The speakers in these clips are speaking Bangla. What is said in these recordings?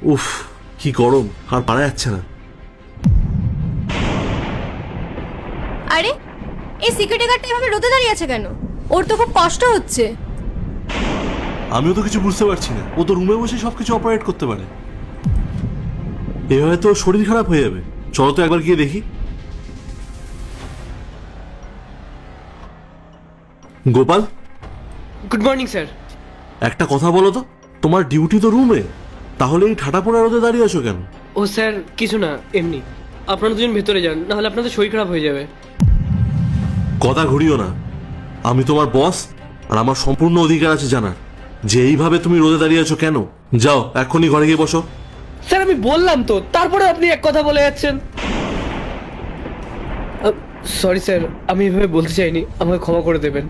উফ, কি গরম, আর পারা যাচ্ছে না। আরে এই সিকিউরিটি গার্ডটা এভাবে রোদে দাঁড়িয়ে আছে কেন? ওর তো খুব কষ্ট হচ্ছে। আমিও তো কিছু বুঝতে পারছি না। ও তো রুমে বসে সবকিছু অপারেট করতে পারে। এভাবে তো শরীর খারাপ হয়ে যাবে। চলো তো একবার গিয়ে দেখি। Gopal, good morning sir. একটা কথা বলো তো, তোমার ডিউটি তো রুমে, তাহলে এই ঠাটা পোড়া রোদে দাঁড়িয়ে আছো কেন? ও স্যার কিছু না, এমনি। আপনারা দুজন ভেতরে যান, নাহলে আপনাদের শরীর খারাপ হয়ে যাবে। কথা ঘুরিও না। আমি তোমার বস, আর আমার সম্পূর্ণ অধিকার আছে জানার যে এইভাবে তুমি রোদে দাঁড়িয়ে আছো কেন। যাও এক্ষুনি ঘরে গিয়ে বসো। স্যার আমি বললাম তো, তারপরে আপনি এক কথা বলে যাচ্ছেন। সরি স্যার, আমি এভাবে বলতে চাইনি, আমাকে ক্ষমা করে দেবেন।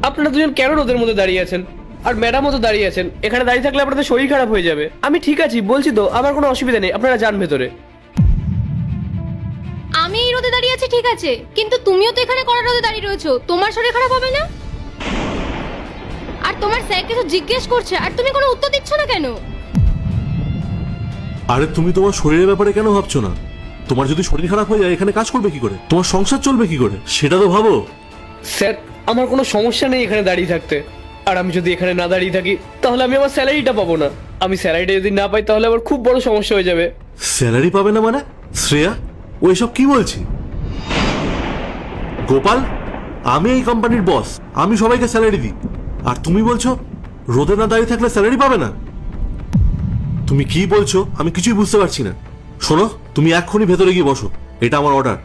আপনারা দুজন কেন রোদের মধ্যে দাঁড়িয়ে আছেন? আর ম্যাডামও তো দাঁড়িয়ে আছেন। এখানে দাঁড়িয়ে থাকলে আপনাদের শরীর খারাপ হয়ে যাবে। আমি ঠিক আছি, বলছি তো, আমার কোনো অসুবিধা নেই, আপনারা যান ভেতরে। আমি এই রোদে দাঁড়িয়ে আছি ঠিক আছে, কিন্তু তুমিও তো এখানে কড়া রোদে দাঁড়িয়ে রয়েছো, তোমার শরীর খারাপ হবে না? আর তোমার স্যার কিছু জিজ্ঞেস করছে আর তুমি কোনো উত্তর দিচ্ছ না কেন? আরে তুমি তোমার শরীরের ব্যাপারে কেন ভাবছো না? তোমার যদি শরীর খারাপ হয়ে যায় এখানে কাজ করবে কি করে? তোমার সংসার চলবে কি করে সেটা তো ভাবো। স্যার আমার কোনো সমস্যা নেই এখানে দাঁড়িয়ে থাকতে। আর আমি যদি এখানে না দাঁড়িয়ে থাকি তাহলে আমি আমার স্যালারিটা পাবো না। আমি স্যালারিটা যদি না পাই তাহলে আমার খুব বড় সমস্যা হয়ে যাবে। স্যালারি পাবে না মানে? শ্রেয়া, ও এসব কি বলছি? গোপাল, আমি এই কোম্পানির বস, আমি সবাইকে স্যালারি দিই, আর তুমি বলছো রোদে না দাঁড়িয়ে থাকলে স্যালারি পাবে না? তুমি কি বলছো আমি কিছুই বুঝতে পারছি না। শোনো, তুমি এক্ষুনি ভেতরে গিয়ে বসো, এটা আমার অর্ডার।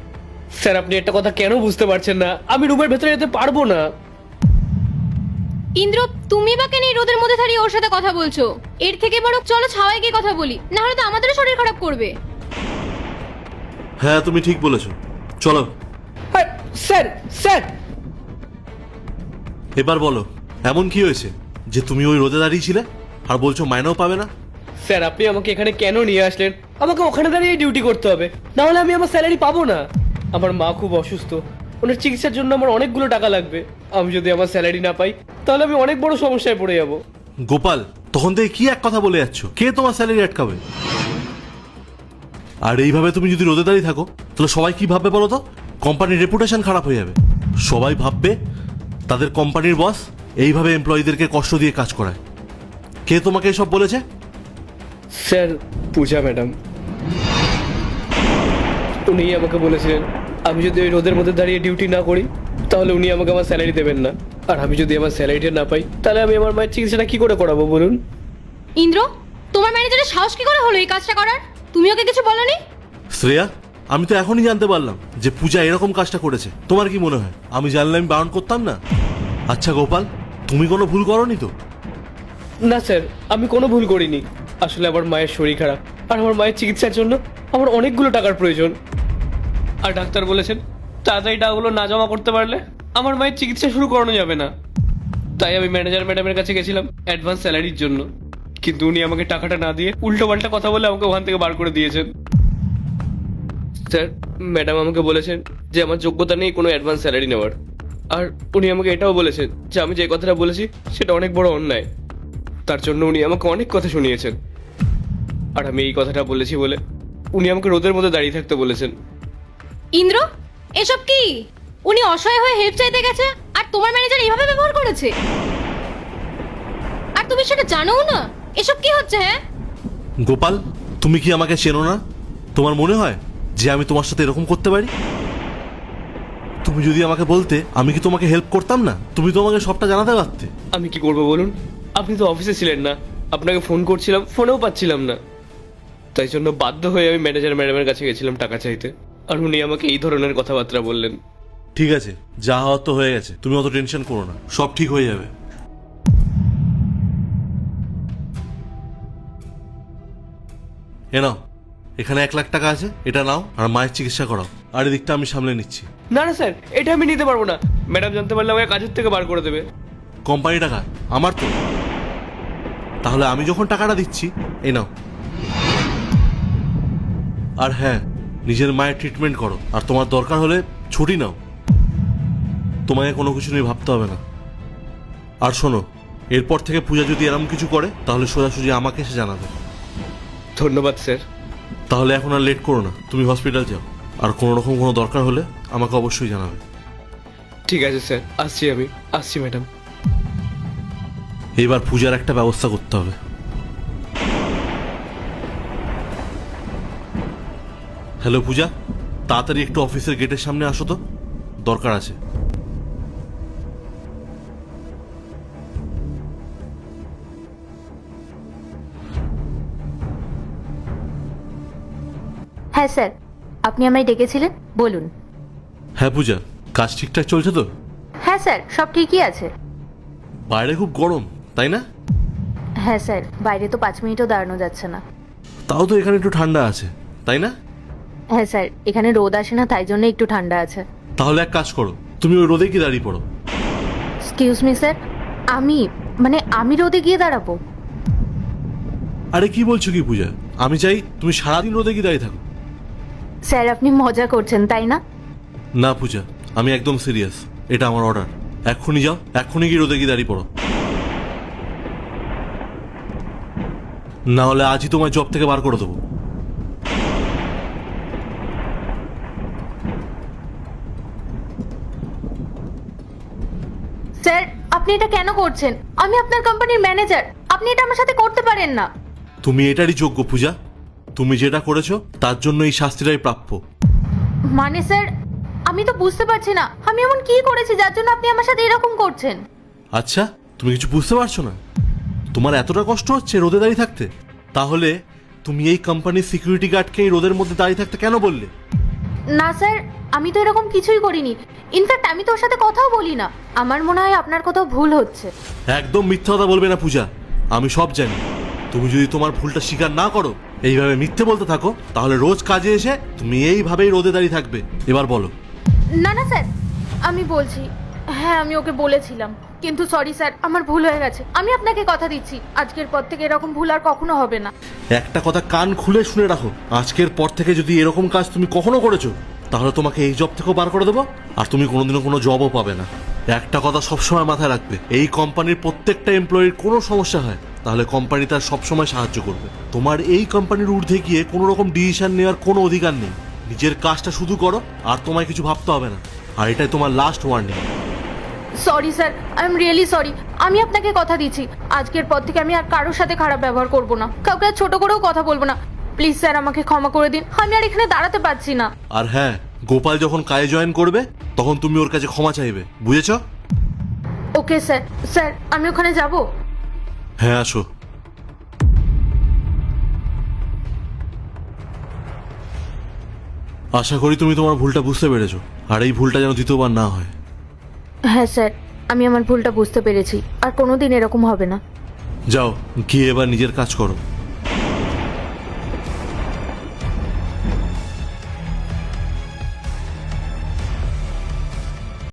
স্যার আপনি একটা কথা কেন বুঝতে পারছেন না? আমি রুমের ভেতরে যেতে পারবো না। ইন্দ্র, তুমি বা কেন এই রোদের মধ্যে দাঁড়িয়ে ওর সাথে কথা বলছো? এর থেকে বরং চলো ছাওয়ায় গিয়ে কথা বলি, না হলে তো আমাদেরও শরীর খারাপ করবে। হ্যাঁ তুমি ঠিক বলেছো, চলো। হ্যাঁ, স্যার স্যার এবার বলো, এমন কি হয়েছে যে তুমি ওই রোদে দাঁড়িয়েছিলে আর বলছো মাইনাও পাবে না? স্যার আপনি আমাকে এখানে কেন নিয়ে আসলেন? আমাকে ওখানে দাঁড়িয়ে ডিউটি করতে হবে, না হলে আমি আমার স্যালারি পাবো না। আমার মা খুব অসুস্থ, ওনার চিকিৎসার জন্য আমার অনেকগুলো টাকা লাগবে। আমি যদি আমার স্যালারি না পাই তাহলে আমি অনেক বড় সমস্যায় পড়ে যাব। গোপাল, তখন থেকে কি এক কথা বলে যাচ্ছ? কে তোমার স্যালারি আটকাবে? আর এইভাবে তুমি যদি রোদে দাঁড়িয়ে থাকো তাহলে সবাই কি ভাববে বলো তো? কোম্পানির রেপুটেশন খারাপ হয়ে যাবে। সবাই ভাববে তাদের কোম্পানির বস এইভাবে এমপ্লয়ীদেরকে কষ্ট দিয়ে কাজ করায়। কে তোমাকে এসব বলেছে? স্যার পূজা ম্যাডাম, উনি আমাকে বলেছিলেন আমি যদি ওই রোদের মধ্যে দাঁড়িয়ে ডিউটি না করি তাহলে উনি আমাকে আমার স্যালারি দেবেন না। আর আমি যদি আমার স্যালারিটা না পাই তাহলে আমি আমার মায়ের চিকিৎসাটা কি করে করাবো বলুন? ইন্দ্র, তোমার ম্যানেজারের সাহস কি করে হলো এই কাজটা করার? তুমি ওকে কিছু বলনি? শ্রেয়া, আমি তো এখনই জানতে পারলাম যে পূজা এরকম কাজটা করেছে। তোমার কি মনে হয় আমি জানলে আমি বারণ করতাম না? আচ্ছা গোপাল, তুমি কোনো ভুল করনি তো? না স্যার, আমি কোনো ভুল করিনি। আসলে আমার মায়ের শরীর খারাপ, আর আমার মায়ের চিকিৎসার জন্য আমার অনেকগুলো টাকার প্রয়োজন। আর ডাক্তার বলেছেন তাড়াতাড়ি টাকাগুলো না জমা করতে পারলে আমার মায়ের চিকিৎসা শুরু করানো যাবে না। তাই আমি ম্যানেজার ম্যাডামের কাছে গেছিলাম অ্যাডভান্স স্যালারির জন্য, কিন্তু উনি আমাকে টাকাটা না দিয়ে উল্টো পাল্টা কথা বলে আমাকে ওখান থেকে বার করে দিয়েছেন। স্যার ম্যাডাম আমাকে বলেছেন যে আমার যোগ্যতা নেই কোনো অ্যাডভান্স স্যালারি নেওয়ার। আর উনি আমাকে এটাও বলেছেন যে আমি যে কথাটা বলেছি সেটা অনেক বড় অন্যায়। তার জন্য উনি আমাকে অনেক কথা শুনিয়েছেন। আর আমি এই কথাটা বলেছি বলে উনি আমাকে রোদের মধ্যে দাঁড়িয়ে থাকতে বলেছেন। ইন্দ্র, এসব কি? উনি অসহায় হয়ে হেল্প চাইতে গেছে আর তোমার ম্যানেজার এইভাবে ব্যবহার করেছে, আর তুমি সেটা জানোও না? এসব কি হচ্ছে? হ্যাঁ গোপাল, তুমি কি আমাকে চেনো না? তোমার মনে হয় যে আমি তোমার সাথে এরকম করতে পারি? তুমি যদি আমাকে বলতে আমি কি তোমাকে হেল্প করতাম না? তুমি তো আমাকে সবটা জানাতে পারতে। আমি কি করবো বলুন? আপনি তো অফিসে ছিলেন না, আপনাকে ফোন করছিলাম, ফোনেও পাচ্ছিলাম না। তাই জন্য বাধ্য হয়ে আমি ম্যানেজার ম্যাডামের কাছে গেছিলাম টাকা চাইতে, আর উনি আমাকে এই ধরনের কথাবার্তা বললেন। ঠিক আছে, যা হওয়ার তো হয়ে গেছে, তুমি অত টেনশন করো না, সব ঠিক হয়ে যাবে। এ নাও, এখানে 1,00,000 টাকা আছে, এটা নাও আর মায়ের চিকিৎসা করাও, আর এদিকটা আমি সামলে নিচ্ছি। না না স্যার, এটা আমি নিতে পারবো না। ম্যাডাম জানতে পারলে আমাকে কাজের থেকে বার করে দেবে। কোম্পানি টাকা আমার তো, তাহলে আমি যখন টাকাটা দিচ্ছি এই নাও। আর হ্যাঁ, নিজের মায়ের ট্রিটমেন্ট করো, আর তোমার দরকার হলে ছুটি নাও। তোমাকে কোনো কিছু নিয়ে ভাবতে হবে না। আর শোনো, এরপর থেকে পূজা যদি এরকম কিছু করে তাহলে সোজাসুজি আমাকে এসে জানাবে। ধন্যবাদ স্যার। তাহলে এখন আর লেট করো না, তুমি হসপিটাল যাও। আর কোনো রকম কোনো দরকার হলে আমাকে অবশ্যই জানাবে। ঠিক আছে স্যার, আসছি ম্যাডাম। এবার পূজার একটা ব্যবস্থা করতে হবে। হ্যালো পূজা, তাড়াতাড়ি একটু অফিসের গেটের সামনে আসো তো, দরকার আছে। হ্যাঁ স্যার, আপনি আমায় ডেকেছিলেন, বলুন। হ্যাঁ পূজা, কাজ ঠিকঠাক চলছে তো? হ্যাঁ স্যার, সব ঠিকই আছে। বাইরে খুব গরম, তাই না? হ্যাঁ স্যার, বাইরে তো 5 মিনিটও দাঁড়ানো যাচ্ছে না। তাও তো এখানে একটু ঠান্ডা আছে, তাই না? হ্যাঁ স্যার, এখানে রোদ আসে না, তাই জন্য একটু ঠান্ডা আছে। তাহলে এক কাজ করো, তুমি ওই রোদে কি দাঁড়িয়ে পড়ো। এক্সকিউজ মি স্যার, আমি রোদে গিয়ে দাঁড়াবো? আরে কি বলছো কি পূজা, আমি চাই তুমি সারাদিন রোদে কি দাঁড়িয়ে থাকো। স্যার, আপনি মজা করছেন তাই না? না পূজা, আমি একদম সিরিয়াস, এটা আমার অর্ডার। এক্ষুনি যাও, এক্ষুনি কি রোদে গিয়ে দাঁড়িয়ে পড়ো, না হলে আজই তোমার জব থেকে বার করে দেবো। স্যার, আপনি এটা কেন করছেন? আমি আপনার কোম্পানির ম্যানেজার, আপনি এটা আমার সাথে করতে পারেন না। তুমি এটারই যোগ্য পূজা, তুমি যেটা করেছো তার জন্য এই শাস্তিটাই প্রাপ্য। মানে স্যার, আমি তো বুঝতে পারছি না আমি এমন কি করেছি যার জন্য আপনি আমার সাথে এরকম করছেন। আচ্ছা, তুমি কিছু বুঝতে পারছো না? তোমার এতটা কষ্ট হচ্ছে রোদে দাঁড়িয়ে থাকতে? তাহলে তুমি এই কোম্পানির সিকিউরিটি গার্ডকে এই রোদের মধ্যে দাঁড়িয়ে থাকতে কেন বললে? না স্যার, আমি তো এরকম কিছুই করিনি। ইনফ্যাক্ট আমি তো ওর সাথে কথাও বলি না। আমার মনে হয় আপনার কোথাও ভুল হচ্ছে। একদম মিথ্যা কথা বলবে না পূজা, আমি সব জানি। তুমি যদি তোমার ভুলটা স্বীকার না করো, এইভাবে মিথ্যে বলতে থাকো, তাহলে রোজ কাজে এসে তুমি এইভাবেই রোদে দাঁড়িয়ে থাকবে। এবার বলো। না না স্যার, আমি বলছি, হ্যাঁ আমি ওকে বলেছিলাম, কিন্তু সরি স্যার, আমার ভুল হয়ে গেছে। আমি আপনাকে কথা দিচ্ছি, আজকের পর থেকে এরকম ভুল আর কখনো হবে না। একটা কথা কান খুলে শুনে রাখো, আজকের পর থেকে যদি এরকম কাজ তুমি কখনো করেছো, তাহলে তোমাকে এই জব থেকেও বার করে দেবো, আর তুমি কোনোদিনও কোনো জবও পাবে না। একটা কথা সবসময় মাথায় রাখবে, এই কোম্পানির প্রত্যেকটা এমপ্লয়ির কোনো সমস্যা হয় তাহলে কোম্পানি তার সবসময় সাহায্য করবে। তোমার এই কোম্পানির ঊর্ধ্বে গিয়ে কোনো রকম ডিসিশন নেওয়ার কোনো অধিকার নেই। নিজের কাজটা শুধু করো, আর তোমায় কিছু ভাবতে হবে না। আর এটাই তোমার last warning. Sorry sir, I am really sorry. আমি আপনাকে কথা দিচ্ছি, আজকের পর থেকে আমি আর কারোর সাথে খারাপ ব্যবহার করব না, কাউকে আর ছোট করেও কথা বলবো না। প্লিজ স্যার, আমাকে ক্ষমা করে দিন, আমি আর এখানে দাঁড়াতে পারছি না। আর হ্যাঁ, গোপাল যখন কাজে জয়েন করবে তখন তুমি ওর কাছে ক্ষমা চাইবে, বুঝেছ? Okay sir. স্যার, আমি ওখানে যাব? হ্যাঁ, আসো। আশা করি তুমি তোমার ভুলটা বুঝতে পেরেছো, আর এই ভুলটা যেন দ্বিতীয়বার না হয়। হ্যাঁ স্যার, আমি আমার ভুলটা বুঝতে পেরেছি, আর কোনোদিন এরকম হবে না। যাও, গিয়ে এবার নিজের কাজ করো।